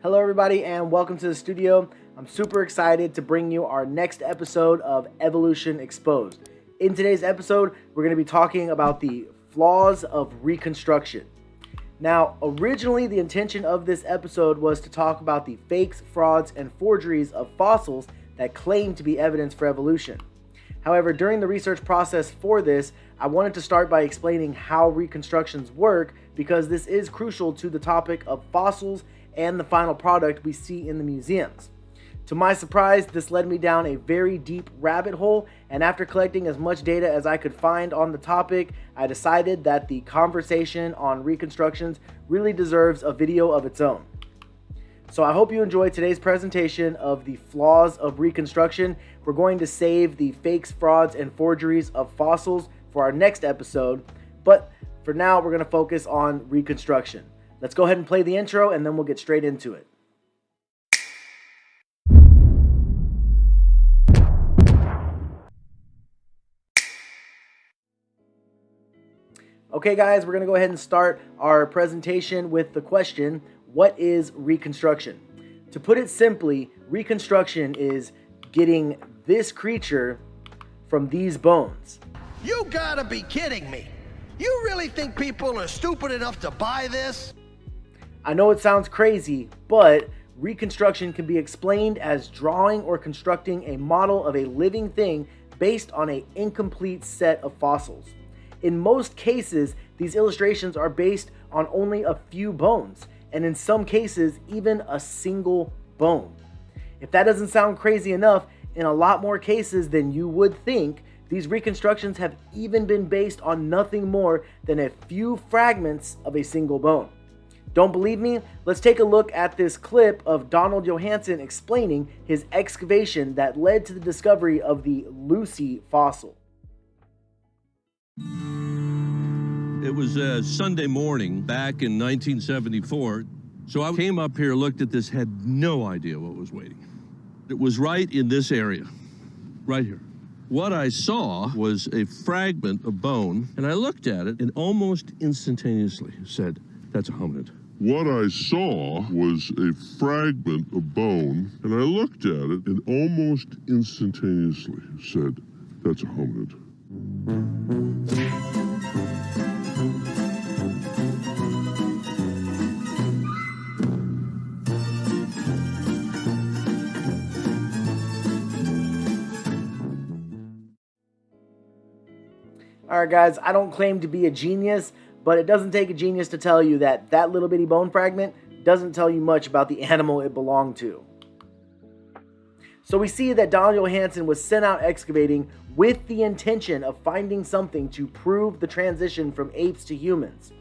Hello everybody and welcome to the studio. I'm super excited to bring you our next episode of Evolution Exposed. In today's episode, we're going to be talking about the flaws of Reconstruction. Now, originally the intention of this episode was to talk about the fakes, frauds, and forgeries of fossils that claim to be evidence for evolution. However, during the research process for this, I wanted to start by explaining how reconstructions work because this is crucial to the topic of fossils and the final product we see in the museums. To my surprise, this led me down a very deep rabbit hole, and after collecting as much data as I could find on the topic, I decided that the conversation on reconstructions really deserves a video of its own. So I hope you enjoyed today's presentation of the flaws of Reconstruction. We're going to save the fakes, frauds, and forgeries of fossils for our next episode, but for now we're going to focus on Reconstruction. Let's go ahead and play the intro and then we'll get straight into it. Okay guys, we're going to go ahead and start our presentation with the question, what is Reconstruction? To put it simply, Reconstruction is getting this creature from these bones. You gotta be kidding me. You really think people are stupid enough to buy this? I know it sounds crazy, but Reconstruction can be explained as drawing or constructing a model of a living thing based on an incomplete set of fossils. In most cases, these illustrations are based on only a few bones, and in some cases, even a single bone. If that doesn't sound crazy enough, in a lot more cases than you would think, these reconstructions have even been based on nothing more than a few fragments of a single bone. Don't believe me? Let's take a look at this clip of Donald Johansson explaining his excavation that led to the discovery of the Lucy fossil. It was a Sunday morning back in 1974. So I came up here, looked at this, had no idea what was waiting. It was right in this area, right here. What I saw was a fragment of bone, and I looked at it and almost instantaneously said, that's a hominid. What I saw was a fragment of bone, and I looked at it and almost instantaneously said, that's a hominid. Alright guys, I don't claim to be a genius, but it doesn't take a genius to tell you that that little bitty bone fragment doesn't tell you much about the animal it belonged to. So we see that Donald Johansson was sent out excavating with the intention of finding something to prove the transition from apes to humans.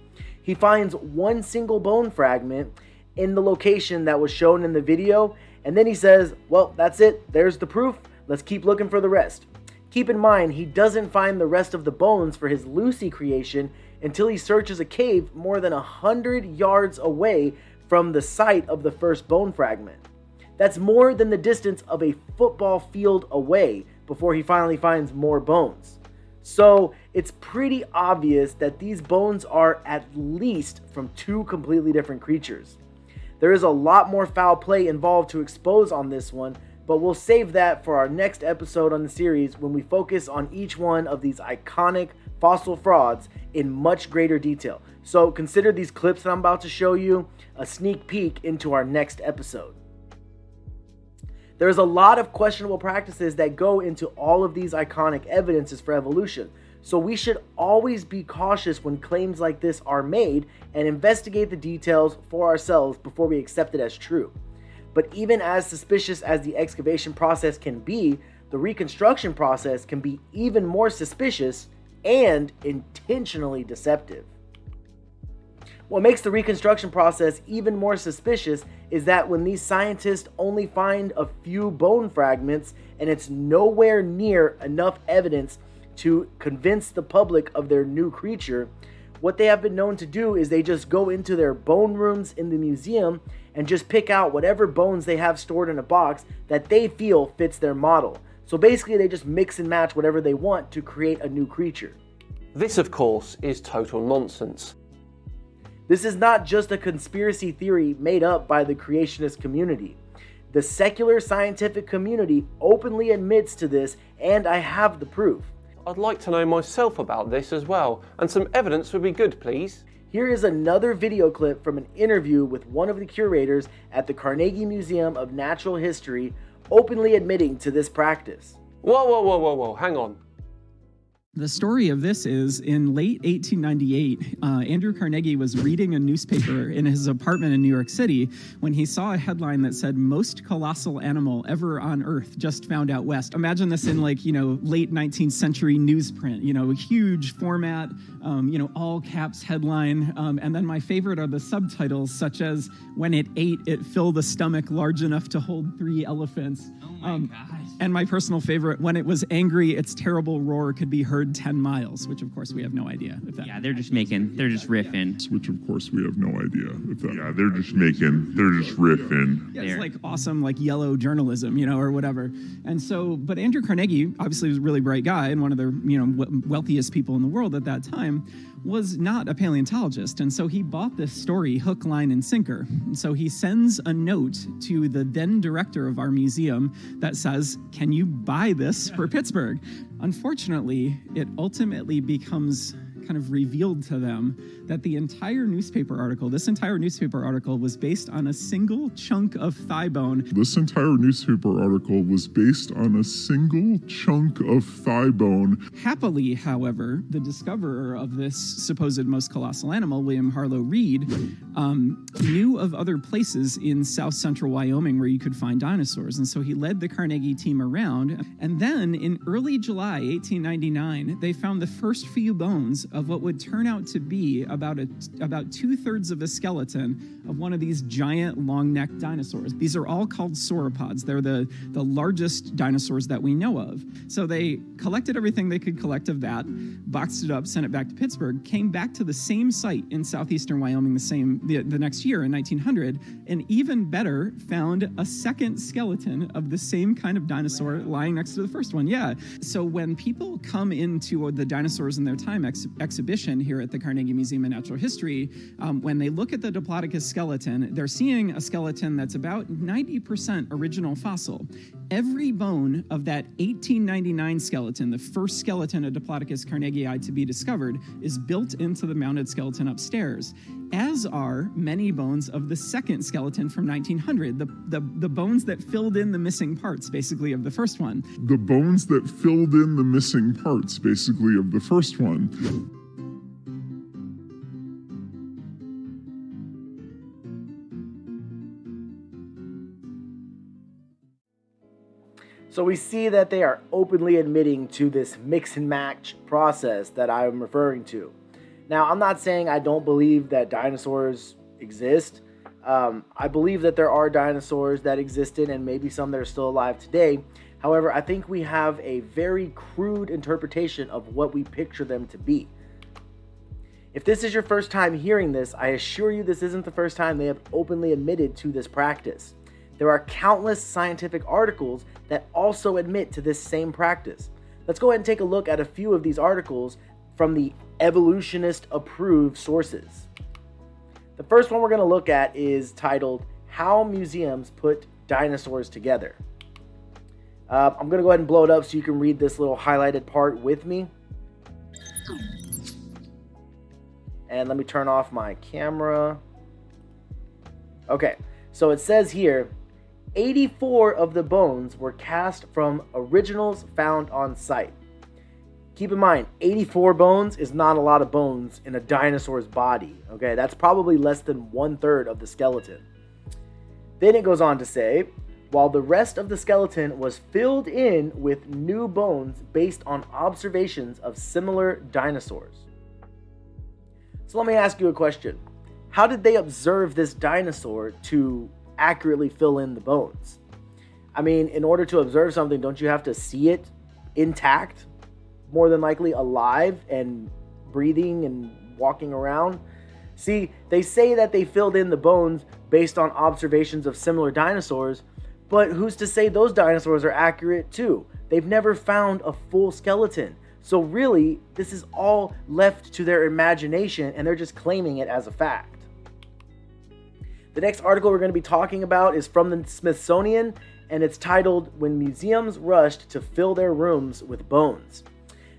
He finds one single bone fragment in the location that was shown in the video, and then he says, well, that's it, there's the proof, let's keep looking for the rest. Keep in mind, he doesn't find the rest of the bones for his Lucy creation until he searches a cave more than 100 yards away from the site of the first bone fragment. That's more than the distance of a football field away before he finally finds more bones. So it's pretty obvious that these bones are at least from two completely different creatures. There is a lot more foul play involved to expose on this one, but we'll save that for our next episode on the series when we focus on each one of these iconic fossil frauds in much greater detail. So consider these clips that I'm about to show you a sneak peek into our next episode. There's a lot of questionable practices that go into all of these iconic evidences for evolution. So we should always be cautious when claims like this are made and investigate the details for ourselves before we accept it as true. But even as suspicious as the excavation process can be, the reconstruction process can be even more suspicious and intentionally deceptive. What makes the reconstruction process even more suspicious is that when these scientists only find a few bone fragments and it's nowhere near enough evidence to convince the public of their new creature, what they have been known to do is they just go into their bone rooms in the museum and just pick out whatever bones they have stored in a box that they feel fits their model. So basically they just mix and match whatever they want to create a new creature. This, of course, is total nonsense. This is not just a conspiracy theory made up by the creationist community. The secular scientific community openly admits to this, and I have the proof. I'd like to know myself about this as well, and some evidence would be good, please. Here is another video clip from an interview with one of the curators at the Carnegie Museum of Natural History, openly admitting to this practice. Whoa, hang on. The story of this is, in late 1898, Andrew Carnegie was reading a newspaper in his apartment in New York City when he saw a headline that said, "Most colossal animal ever on Earth just found out west." Imagine this in late 19th century newsprint, a huge format, all caps headline. And then my favorite are the subtitles, such as, "When it ate, it filled a stomach large enough to hold 3 elephants." Oh my gosh. And my personal favorite, "When it was angry, its terrible roar could be heard 10 miles, which of course we have no idea if that. Yeah, they're just riffing. Which of course we have no idea if that. Yeah, they're just riffing. Yeah, it's like awesome, yellow journalism, or whatever. And so, but Andrew Carnegie, obviously was a really bright guy and one of the, wealthiest people in the world at that time, was not a paleontologist. And so he bought this story hook, line, and sinker. And so he sends a note to the then director of our museum that says, "Can you buy this for Pittsburgh?" Unfortunately, it ultimately becomes kind of revealed to them that this entire newspaper article was based on a single chunk of thigh bone. Happily, however, the discoverer of this supposed most colossal animal, William Harlow Reed, knew of other places in south central Wyoming where you could find dinosaurs. And so he led the Carnegie team around. And then in early July 1899, they found the first few bones of what would turn out to be about 2/3 of a skeleton of one of these giant long-necked dinosaurs. These are all called sauropods. They're the largest dinosaurs that we know of. So they collected everything they could collect of that, boxed it up, sent it back to Pittsburgh, came back to the same site in southeastern Wyoming the next year in 1900, and even better, found a second skeleton of the same kind of dinosaur lying next to the first one. Yeah. So when people come into the Dinosaurs in Their Time exhibition here at the Carnegie Museum of Natural History, when they look at the Diplodocus skeleton, they're seeing a skeleton that's about 90% original fossil. Every bone of that 1899 skeleton, the first skeleton of Diplodocus carnegii to be discovered, is built into the mounted skeleton upstairs, as are many bones of the second skeleton from 1900, the bones that filled in the missing parts, basically, of the first one. So we see that they are openly admitting to this mix and match process that I'm referring to. Now, I'm not saying I don't believe that dinosaurs exist. I believe that there are dinosaurs that existed and maybe some that are still alive today. However, I think we have a very crude interpretation of what we picture them to be. If this is your first time hearing this, I assure you this isn't the first time they have openly admitted to this practice. There are countless scientific articles that also admit to this same practice. Let's go ahead and take a look at a few of these articles from the evolutionist-approved sources. The first one we're going to look at is titled, "How Museums Put Dinosaurs Together." I'm going to go ahead and blow it up so you can read this little highlighted part with me. And let me turn off my camera. Okay, so it says here, 84 of the bones were cast from originals found on site. Keep in mind, 84 bones is not a lot of bones in a dinosaur's body. Okay, that's probably less than 1/3 of the skeleton. Then it goes on to say, while the rest of the skeleton was filled in with new bones based on observations of similar dinosaurs. So let me ask you a question. How did they observe this dinosaur to accurately fill in the bones? I mean, in order to observe something, don't you have to see it intact? More than likely alive and breathing and walking around? See, they say that they filled in the bones based on observations of similar dinosaurs, but who's to say those dinosaurs are accurate too? They've never found a full skeleton. So really, this is all left to their imagination and they're just claiming it as a fact. The next article we're going to be talking about is from the Smithsonian, and it's titled, "When Museums Rushed to Fill Their Rooms with Bones."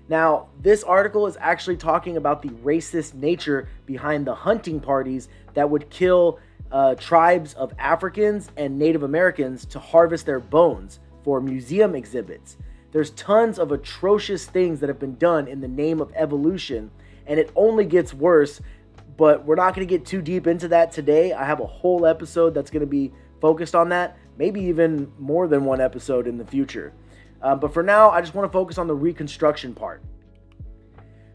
Now, this article is actually talking about the racist nature behind the hunting parties that would kill tribes of Africans and Native Americans to harvest their bones for museum exhibits. There's tons of atrocious things that have been done in the name of evolution, and it only gets worse, but we're not going to get too deep into that today. I have a whole episode that's going to be focused on that, maybe even more than one episode in the future. But for now, I just want to focus on the Reconstruction part.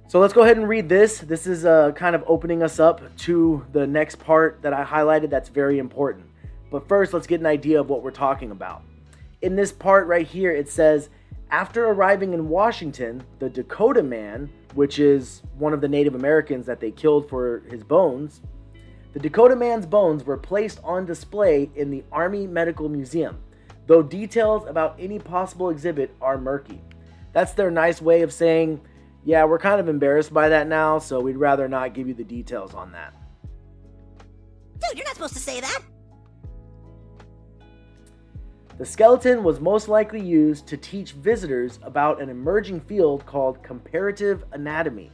So let's go ahead and read this. This is kind of opening us up to the next part that I highlighted that's very important. But first, let's get an idea of what we're talking about. In this part right here, it says, after arriving in Washington, the Dakota Man, which is one of the Native Americans that they killed for his bones, the Dakota Man's bones were placed on display in the Army Medical Museum, though details about any possible exhibit are murky. That's their nice way of saying, yeah, we're kind of embarrassed by that now, so we'd rather not give you the details on that. Dude, you're not supposed to say that. The skeleton was most likely used to teach visitors about an emerging field called comparative anatomy,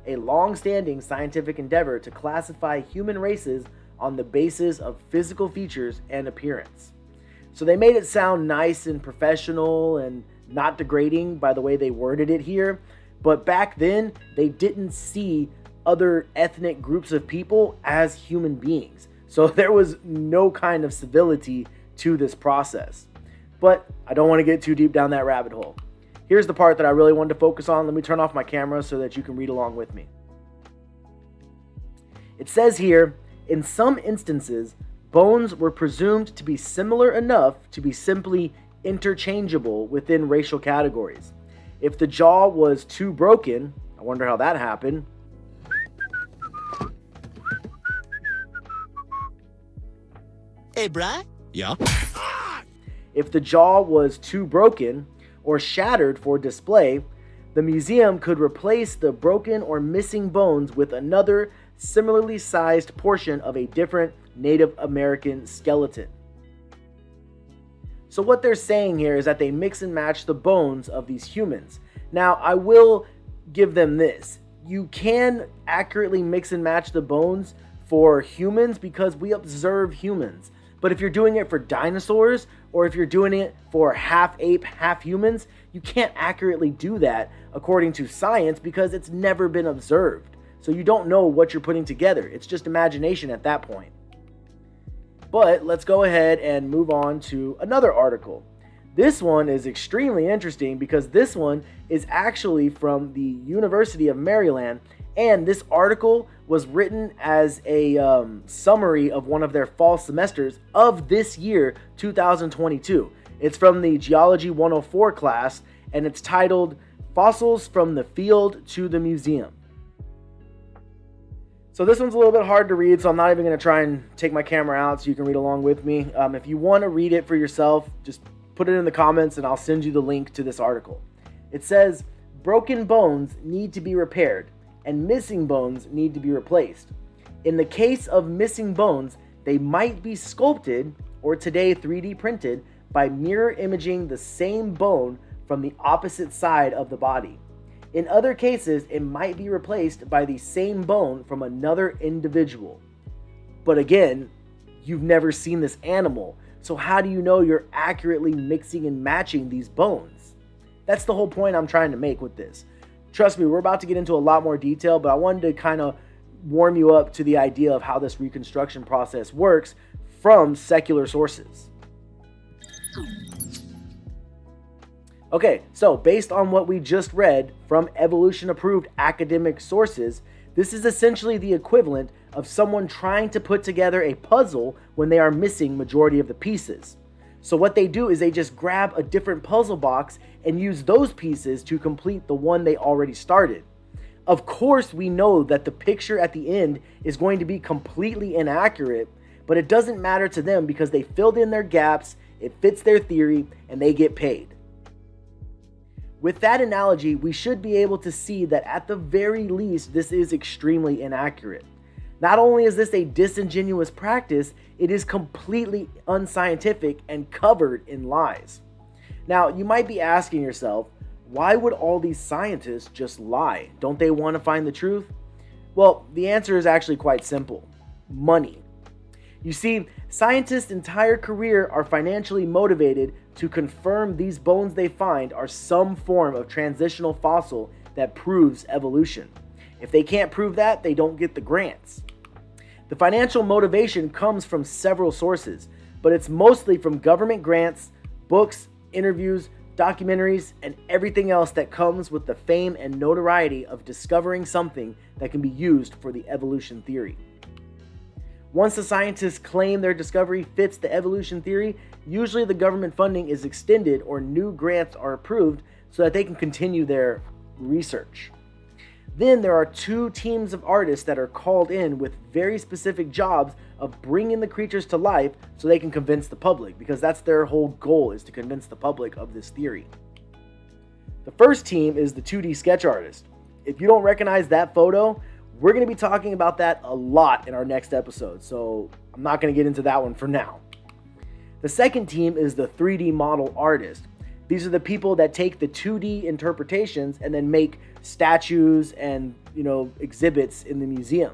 a long-standing scientific endeavor to classify human races on the basis of physical features and appearance. So they made it sound nice and professional and not degrading by the way they worded it here, but back then they didn't see other ethnic groups of people as human beings. So there was no kind of civility to this process. But I don't want to get too deep down that rabbit hole. Here's the part that I really wanted to focus on. Let me turn off my camera so that you can read along with me. It says here, in some instances, bones were presumed to be similar enough to be simply interchangeable within racial categories. If the jaw was too broken, I wonder how that happened. Hey, bruh. Yeah? If the jaw was too broken or shattered for display, the museum could replace the broken or missing bones with another similarly sized portion of a different Native American skeleton. So what they're saying here is that they mix and match the bones of these humans. Now, I will give them this. You can accurately mix and match the bones for humans because we observe humans. But if you're doing it for dinosaurs, or if you're doing it for half ape, half humans, you can't accurately do that according to science because it's never been observed. So you don't know what you're putting together. It's just imagination at that point. But let's go ahead and move on to another article. This one is extremely interesting because this one is actually from the University of Maryland, and this article was written as a summary of one of their fall semesters of this year, 2022. It's from the Geology 104 class, and it's titled, Fossils from the Field to the Museum. So this one's a little bit hard to read, so I'm not even going to try and take my camera out so you can read along with me. If you want to read it for yourself, just put it in the comments and I'll send you the link to this article. It says, broken bones need to be repaired, and missing bones need to be replaced. In the case of missing bones, they might be sculpted, or today 3D printed, by mirror imaging the same bone from the opposite side of the body. In other cases, it might be replaced by the same bone from another individual. But again, you've never seen this animal, so how do you know you're accurately mixing and matching these bones? That's the whole point I'm trying to make with this. Trust me, we're about to get into a lot more detail, but I wanted to kind of warm you up to the idea of how this reconstruction process works from secular sources. Okay, so based on what we just read from evolution-approved academic sources, this is essentially the equivalent of someone trying to put together a puzzle when they are missing majority of the pieces. So what they do is they just grab a different puzzle box and use those pieces to complete the one they already started. Of course, we know that the picture at the end is going to be completely inaccurate, but it doesn't matter to them because they filled in their gaps, it fits their theory, and they get paid. With that analogy, we should be able to see that at the very least, this is extremely inaccurate. Not only is this a disingenuous practice, it is completely unscientific and covered in lies. Now, you might be asking yourself, why would all these scientists just lie? Don't they want to find the truth? Well, the answer is actually quite simple. Money. You see, scientists' entire career are financially motivated to confirm these bones they find are some form of transitional fossil that proves evolution. If they can't prove that, they don't get the grants. The financial motivation comes from several sources, but it's mostly from government grants, books, interviews, documentaries, and everything else that comes with the fame and notoriety of discovering something that can be used for the evolution theory. Once the scientists claim their discovery fits the evolution theory, usually the government funding is extended or new grants are approved so that they can continue their research. Then there are 2 teams of artists that are called in with very specific jobs of bringing the creatures to life so they can convince the public, because that's their whole goal, is to convince the public of this theory. The first team is the 2D sketch artist. If you don't recognize that photo, we're going to be talking about that a lot in our next episode, so I'm not going to get into that one for now. The second team is the 3D model artist. These are the people that take the 2D interpretations and then make statues and, exhibits in the museum.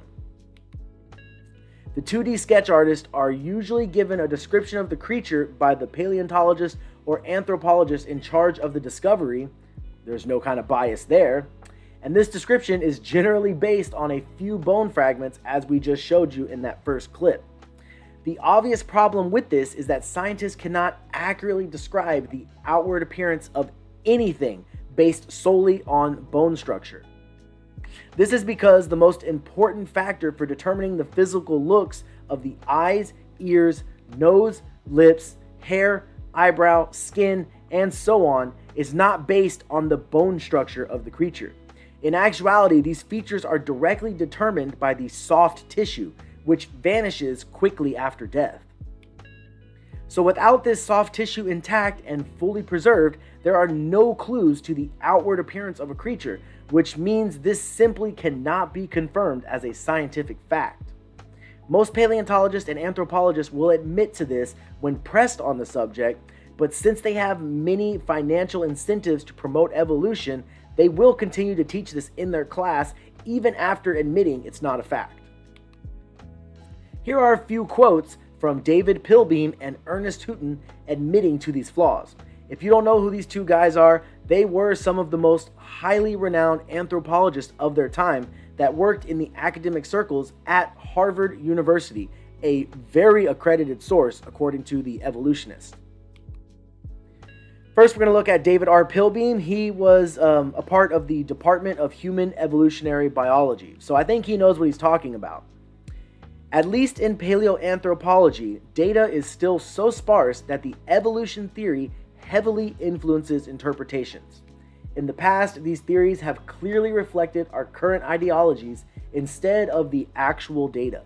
The 2D sketch artists are usually given a description of the creature by the paleontologist or anthropologist in charge of the discovery. There's no kind of bias there. And this description is generally based on a few bone fragments, as we just showed you in that first clip. The obvious problem with this is that scientists cannot accurately describe the outward appearance of anything based solely on bone structure. This is because the most important factor for determining the physical looks of the eyes, ears, nose, lips, hair, eyebrow, skin, and so on is not based on the bone structure of the creature. In actuality, these features are directly determined by the soft tissue, which vanishes quickly after death. So without this soft tissue intact and fully preserved, there are no clues to the outward appearance of a creature, which means this simply cannot be confirmed as a scientific fact. Most paleontologists and anthropologists will admit to this when pressed on the subject, but since they have many financial incentives to promote evolution, they will continue to teach this in their class even after admitting it's not a fact. Here are a few quotes from David Pilbeam and Ernest Houghton admitting to these flaws. If you don't know who these 2 guys are, they were some of the most highly renowned anthropologists of their time that worked in the academic circles at Harvard University, a very accredited source according to The Evolutionist. First, we're going to look at David R. Pilbeam. He was a part of the Department of Human Evolutionary Biology, so I think he knows what he's talking about. At least in paleoanthropology, data is still so sparse that the evolution theory heavily influences interpretations. In the past, these theories have clearly reflected our current ideologies instead of the actual data.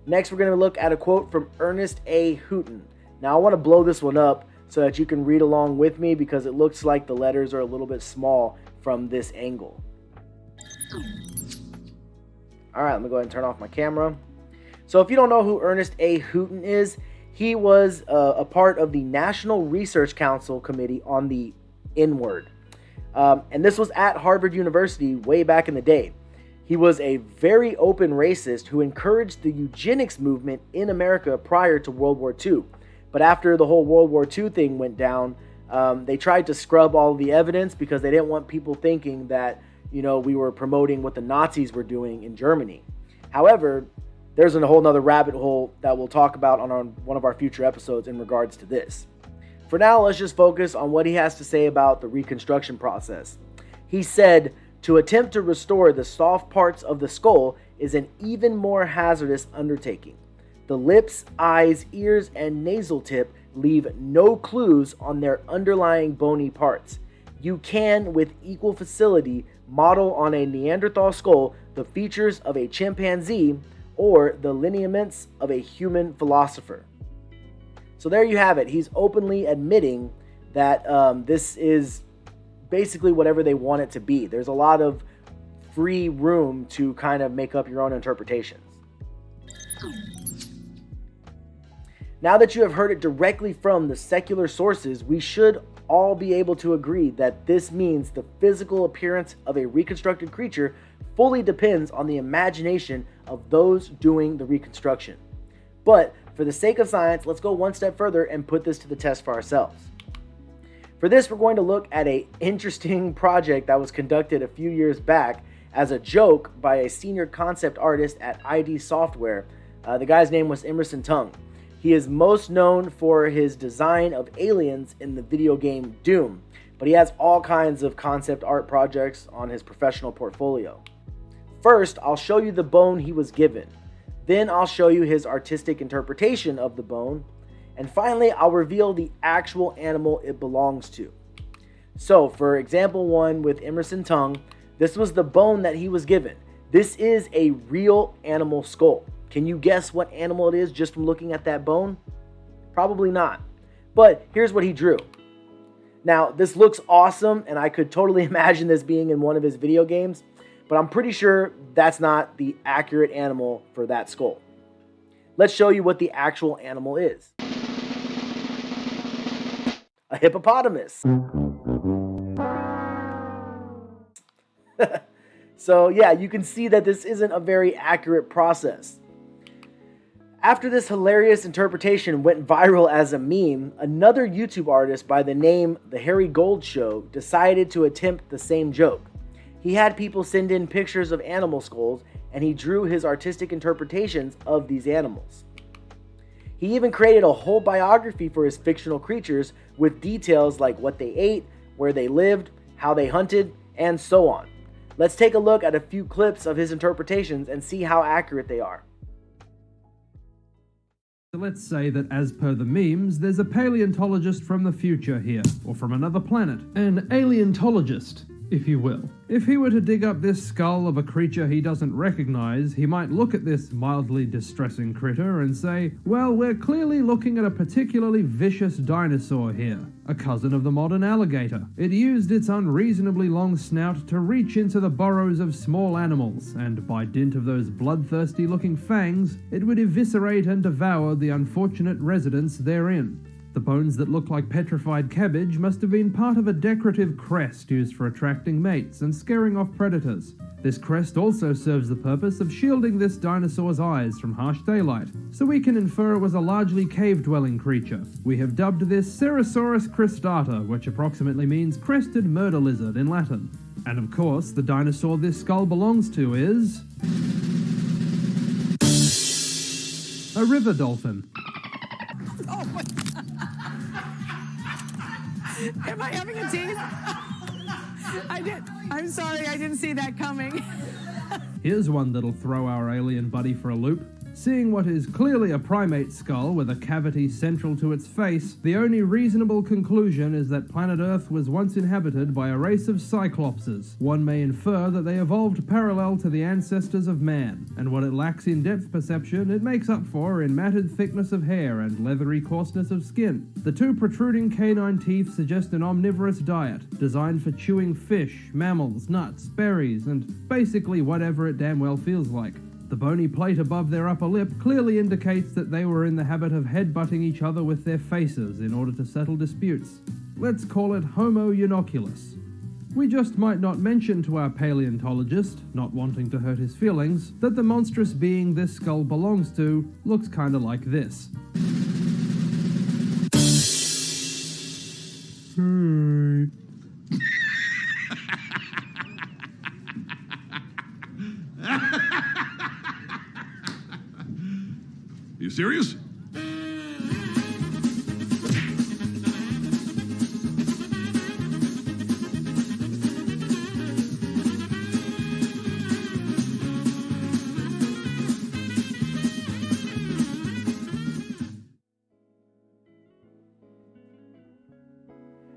Next, we're going to look at a quote from Ernest A. Houghton. Now, I want to blow this one up so that you can read along with me because it looks like the letters are a little bit small from this angle. Alright, let me go ahead and turn off my camera. So if you don't know who Ernest A. Houghton is, he was a part of the National Research Council Committee on the N-word. And this was at Harvard University way back in the day. He was a very open racist who encouraged the eugenics movement in America prior to World War II. But after the whole World War II thing went down, they tried to scrub all the evidence because they didn't want people thinking that we were promoting what the Nazis were doing in Germany. However, there's a whole nother rabbit hole that we'll talk about on one of our future episodes in regards to this. For now, let's just focus on what he has to say about the Reconstruction process. He said, "To attempt to restore the soft parts of the skull is an even more hazardous undertaking. The lips, eyes, ears, and nasal tip leave no clues on their underlying bony parts. You can, with equal facility, model on a Neanderthal skull the features of a chimpanzee or the lineaments of a human philosopher." So there you have it. He's openly admitting that this is basically whatever they want it to be. There's a lot of free room to kind of make up your own interpretations. Now that you have heard it directly from the secular sources, we should all be able to agree that this means the physical appearance of a reconstructed creature fully depends on the imagination of those doing the reconstruction. But for the sake of science, let's go one step further and put this to the test for ourselves. For this, we're going to look at an interesting project that was conducted a few years back as a joke by a senior concept artist at ID Software. The guy's name was Emerson Tung. He is most known for his design of aliens in the video game Doom, but he has all kinds of concept art projects on his professional portfolio. First, I'll show you the bone he was given. Then I'll show you his artistic interpretation of the bone. And finally, I'll reveal the actual animal it belongs to. So, for example 1 with Emerson Tung, this was the bone that he was given. This is a real animal skull. Can you guess what animal it is just from looking at that bone? Probably not. But here's what he drew. Now, this looks awesome, and I could totally imagine this being in one of his video games, but I'm pretty sure that's not the accurate animal for that skull. Let's show you what the actual animal is. A hippopotamus. So yeah, you can see that this isn't a very accurate process. After this hilarious interpretation went viral as a meme, another YouTube artist by the name The Harry Gold Show decided to attempt the same joke. He had people send in pictures of animal skulls, and he drew his artistic interpretations of these animals. He even created a whole biography for his fictional creatures with details like what they ate, where they lived, how they hunted, and so on. Let's take a look at a few clips of his interpretations and see how accurate they are. So let's say that as per the memes, there's a paleontologist from the future here, or from another planet. An alientologist, if you will. If he were to dig up this skull of a creature he doesn't recognize, he might look at this mildly distressing critter and say, well, we're clearly looking at a particularly vicious dinosaur here, a cousin of the modern alligator. It used its unreasonably long snout to reach into the burrows of small animals, and by dint of those bloodthirsty looking fangs, it would eviscerate and devour the unfortunate residents therein. The bones that look like petrified cabbage must have been part of a decorative crest used for attracting mates and scaring off predators. This crest also serves the purpose of shielding this dinosaur's eyes from harsh daylight, so we can infer it was a largely cave-dwelling creature. We have dubbed this Ceratosaurus cristata, which approximately means crested murder lizard in Latin. And of course, the dinosaur this skull belongs to is... a river dolphin. Oh my... Am I having a tease? I'm sorry, I didn't see that coming. Here's one that'll throw our alien buddy for a loop. Seeing what is clearly a primate skull with a cavity central to its face, the only reasonable conclusion is that planet Earth was once inhabited by a race of cyclopses. One may infer that they evolved parallel to the ancestors of man, and what it lacks in depth perception, it makes up for in matted thickness of hair and leathery coarseness of skin. The two protruding canine teeth suggest an omnivorous diet, designed for chewing fish, mammals, nuts, berries, and basically whatever it damn well feels like. The bony plate above their upper lip clearly indicates that they were in the habit of headbutting each other with their faces in order to settle disputes. Let's call it Homo unoculus. We just might not mention to our paleontologist, not wanting to hurt his feelings, that the monstrous being this skull belongs to looks kinda like this. You serious?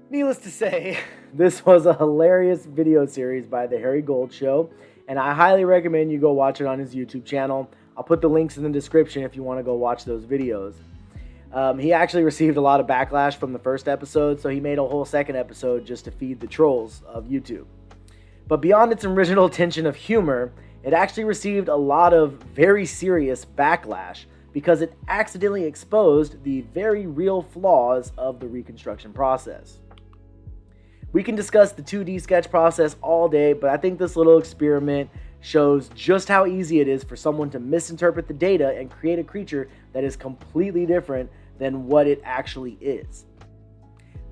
Needless to say, this was a hilarious video series by The Harry Gold Show, and I highly recommend you go watch it on his YouTube channel. I'll put the links in the description if you want to go watch those videos. He actually received a lot of backlash from the first episode, so he made a whole second episode just to feed the trolls of YouTube. But beyond its original intention of humor, it actually received a lot of very serious backlash because it accidentally exposed the very real flaws of the Reconstruction process. We can discuss the 2D sketch process all day, but I think this little experiment shows just how easy it is for someone to misinterpret the data and create a creature that is completely different than what it actually is.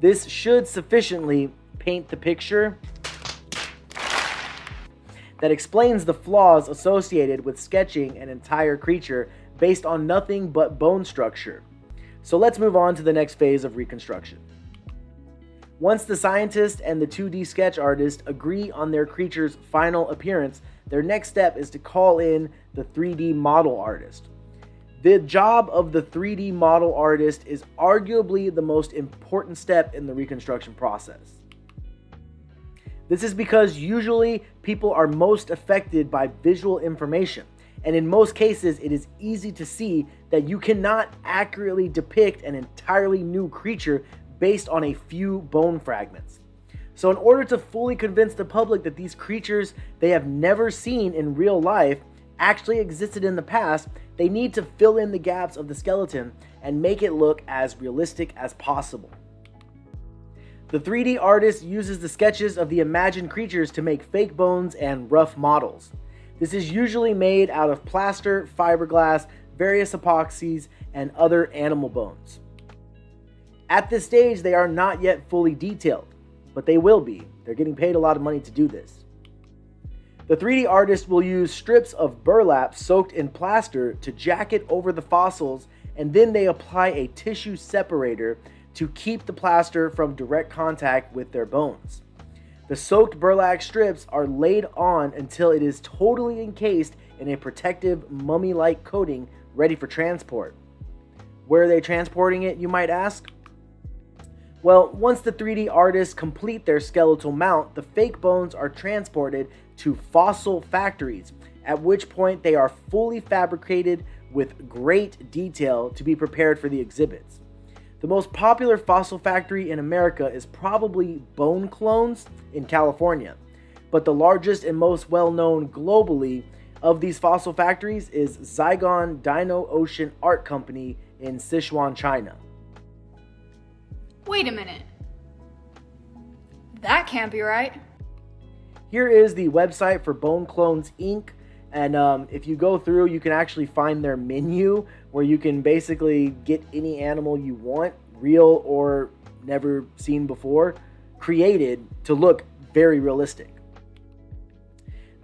This should sufficiently paint the picture that explains the flaws associated with sketching an entire creature based on nothing but bone structure. So let's move on to the next phase of reconstruction. Once the scientist and the 2D sketch artist agree on their creature's final appearance, their next step is to call in the 3D model artist. The job of the 3D model artist is arguably the most important step in the reconstruction process. This is because usually people are most affected by visual information, and in most cases it is easy to see that you cannot accurately depict an entirely new creature based on a few bone fragments. So in order to fully convince the public that these creatures they have never seen in real life actually existed in the past, they need to fill in the gaps of the skeleton and make it look as realistic as possible. The 3D artist uses the sketches of the imagined creatures to make fake bones and rough models. This is usually made out of plaster, fiberglass, various epoxies, and other animal bones. At this stage, they are not yet fully detailed, but they will be. They're getting paid a lot of money to do this. The 3D artist will use strips of burlap soaked in plaster to jacket over the fossils, and then they apply a tissue separator to keep the plaster from direct contact with their bones. The soaked burlap strips are laid on until it is totally encased in a protective mummy-like coating ready for transport. Where are they transporting it, you might ask? Well, once the 3D artists complete their skeletal mount, the fake bones are transported to fossil factories, at which point they are fully fabricated with great detail to be prepared for the exhibits. The most popular fossil factory in America is probably Bone Clones in California, but the largest and most well-known globally of these fossil factories is Zygon Dino Ocean Art Company in Sichuan, China. Wait a minute. That can't be right. Here is the website for Bone Clones Inc. And if you go through, you can actually find their menu where you can basically get any animal you want, real or never seen before, created to look very realistic.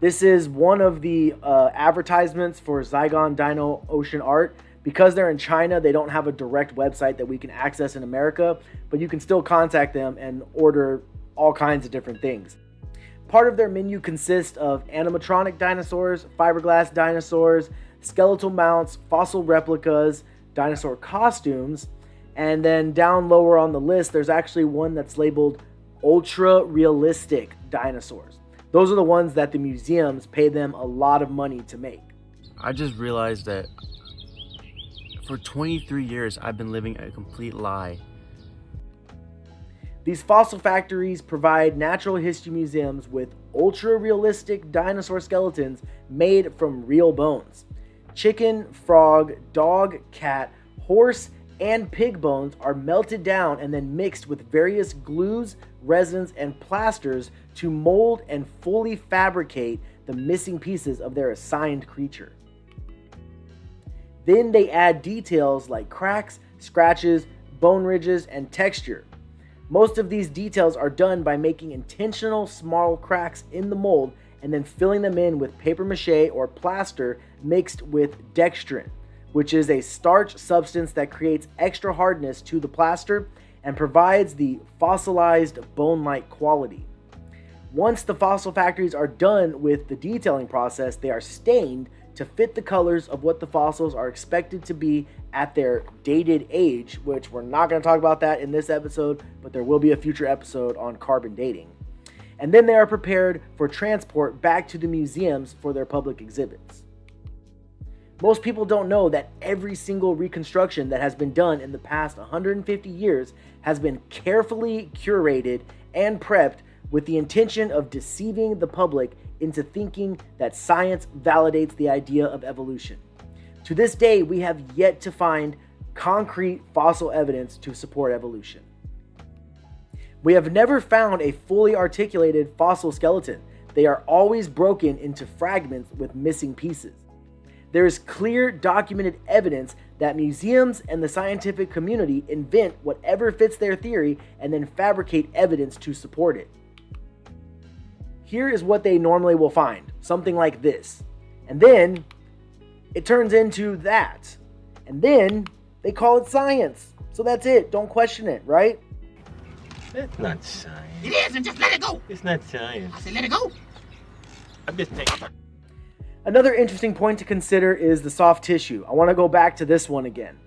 This is one of the advertisements for Zygon Dino Ocean Art. Because they're in China, they don't have a direct website that we can access in America, but you can still contact them and order all kinds of different things. Part of their menu consists of animatronic dinosaurs, fiberglass dinosaurs, skeletal mounts, fossil replicas, dinosaur costumes, and then down lower on the list, there's actually one that's labeled ultra realistic dinosaurs. Those are the ones that the museums pay them a lot of money to make. I just realized that for 23 years, I've been living a complete lie. These fossil factories provide natural history museums with ultra-realistic dinosaur skeletons made from real bones. Chicken, frog, dog, cat, horse, and pig bones are melted down and then mixed with various glues, resins, and plasters to mold and fully fabricate the missing pieces of their assigned creature. Then they add details like cracks, scratches, bone ridges, and texture. Most of these details are done by making intentional small cracks in the mold and then filling them in with paper mache or plaster mixed with dextrin, which is a starch substance that creates extra hardness to the plaster and provides the fossilized bone-like quality. Once the fossil factories are done with the detailing process, they are stained to fit the colors of what the fossils are expected to be at their dated age, which we're not going to talk about that in this episode, but there will be a future episode on carbon dating. And then they are prepared for transport back to the museums for their public exhibits. Most people don't know that every single reconstruction that has been done in the past 150 years has been carefully curated and prepped with the intention of deceiving the public into thinking that science validates the idea of evolution. To this day, we have yet to find concrete fossil evidence to support evolution. We have never found a fully articulated fossil skeleton. They are always broken into fragments with missing pieces. There is clear documented evidence that museums and the scientific community invent whatever fits their theory and then fabricate evidence to support it. Here is what they normally will find, something like this. And then it turns into that. And then they call it science. So that's it. Don't question it, right? That's not science. It is, and just let it go. It's not science. I said let it go. I'm just taking. Another interesting point to consider is the soft tissue. I want to go back to this one again.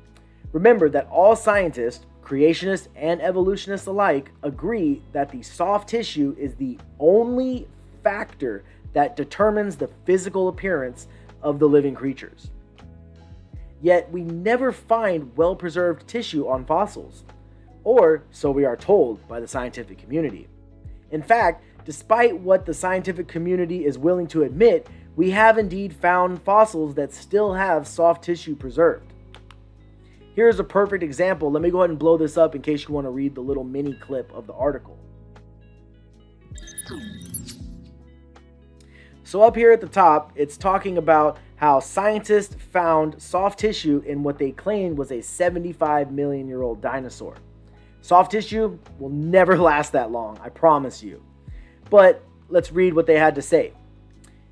Remember that all scientists, creationists and evolutionists alike, agree that the soft tissue is the only factor that determines the physical appearance of the living creatures. Yet we never find well-preserved tissue on fossils, or so we are told by the scientific community. In fact, despite what the scientific community is willing to admit, we have indeed found fossils that still have soft tissue preserved. Here's a perfect example. Let me go ahead and blow this up in case you want to read the little mini clip of the article. So up here at the top, it's talking about how scientists found soft tissue in what they claimed was a 75 million year old dinosaur. Soft tissue will never last that long, I promise you. But let's read what they had to say.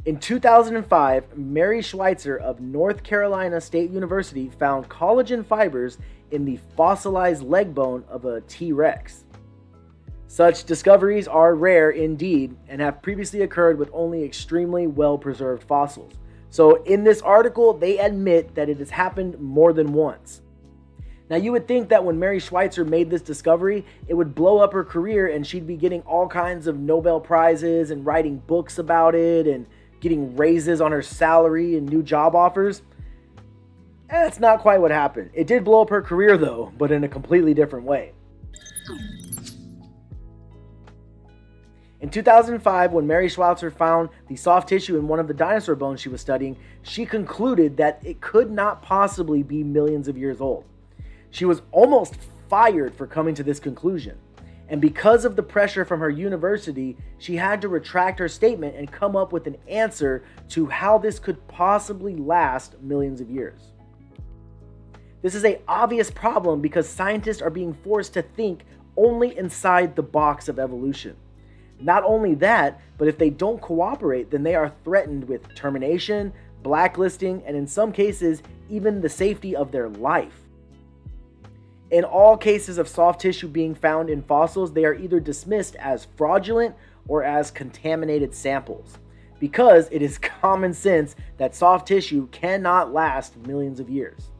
In 2005, Mary Schweitzer of North Carolina State University found collagen fibers in the fossilized leg bone of a T-Rex. Such discoveries are rare indeed and have previously occurred with only extremely well-preserved fossils. So in this article, they admit that it has happened more than once. Now you would think that when Mary Schweitzer made this discovery, it would blow up her career and she'd be getting all kinds of Nobel Prizes and writing books about it and getting raises on her salary and new job offers. That's not quite what happened. It did blow up her career though, but in a completely different way. In 2005, when Mary Schweitzer found the soft tissue in one of the dinosaur bones she was studying, she concluded that it could not possibly be millions of years old. She was almost fired for coming to this conclusion. And because of the pressure from her university, she had to retract her statement and come up with an answer to how this could possibly last millions of years. This is an obvious problem because scientists are being forced to think only inside the box of evolution. Not only that, but if they don't cooperate, then they are threatened with termination, blacklisting, and in some cases, even the safety of their life. In all cases of soft tissue being found in fossils, they are either dismissed as fraudulent or as contaminated samples, because it is common sense that soft tissue cannot last millions of years.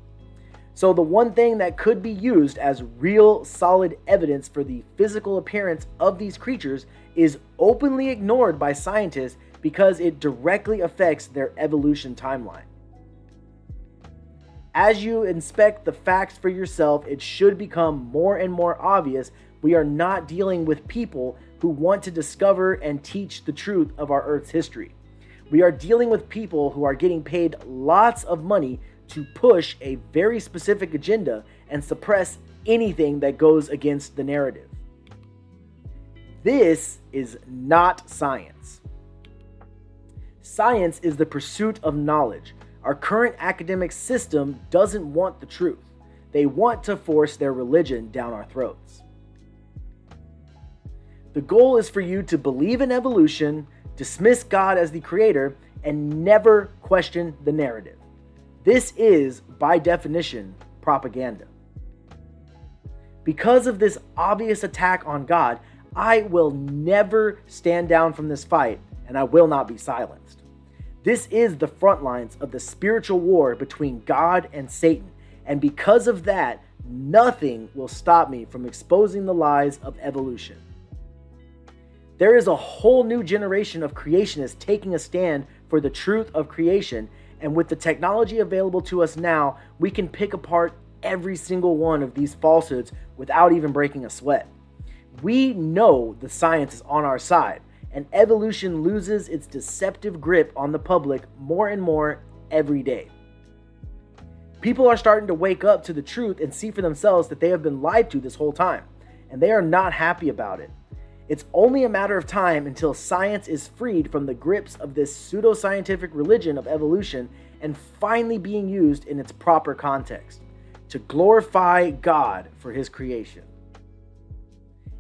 So the one thing that could be used as real solid evidence for the physical appearance of these creatures is openly ignored by scientists because it directly affects their evolution timeline. As you inspect the facts for yourself, it should become more and more obvious we are not dealing with people who want to discover and teach the truth of our Earth's history. We are dealing with people who are getting paid lots of money to push a very specific agenda and suppress anything that goes against the narrative. This is not science. Science is the pursuit of knowledge. Our current academic system doesn't want the truth. They want to force their religion down our throats. The goal is for you to believe in evolution, dismiss God as the creator, and never question the narrative. This is, by definition, propaganda. Because of this obvious attack on God, I will never stand down from this fight, and I will not be silenced. This is the front lines of the spiritual war between God and Satan, and because of that, nothing will stop me from exposing the lies of evolution. There is a whole new generation of creationists taking a stand for the truth of creation, and with the technology available to us now, we can pick apart every single one of these falsehoods without even breaking a sweat. We know the science is on our side, and evolution loses its deceptive grip on the public more and more every day. People are starting to wake up to the truth and see for themselves that they have been lied to this whole time, and they are not happy about it. It's only a matter of time until science is freed from the grips of this pseudoscientific religion of evolution and finally being used in its proper context, to glorify God for his creation.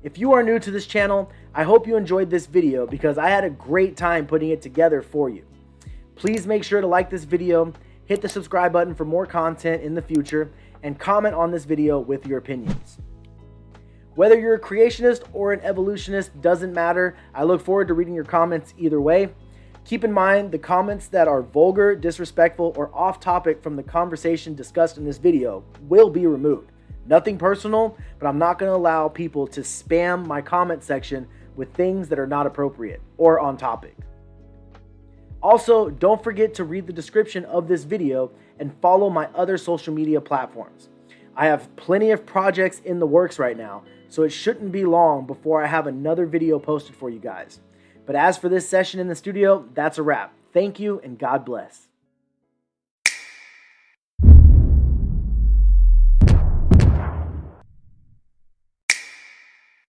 If you are new to this channel, I hope you enjoyed this video because I had a great time putting it together for you. Please make sure to like this video, hit the subscribe button for more content in the future, and comment on this video with your opinions. Whether you're a creationist or an evolutionist doesn't matter. I look forward to reading your comments either way. Keep in mind, the comments that are vulgar, disrespectful, or off topic from the conversation discussed in this video will be removed. Nothing personal, but I'm not going to allow people to spam my comment section with things that are not appropriate or on topic. Also, don't forget to read the description of this video and follow my other social media platforms. I have plenty of projects in the works right now, so it shouldn't be long before I have another video posted for you guys. But as for this session in the studio, that's a wrap. Thank you and God bless.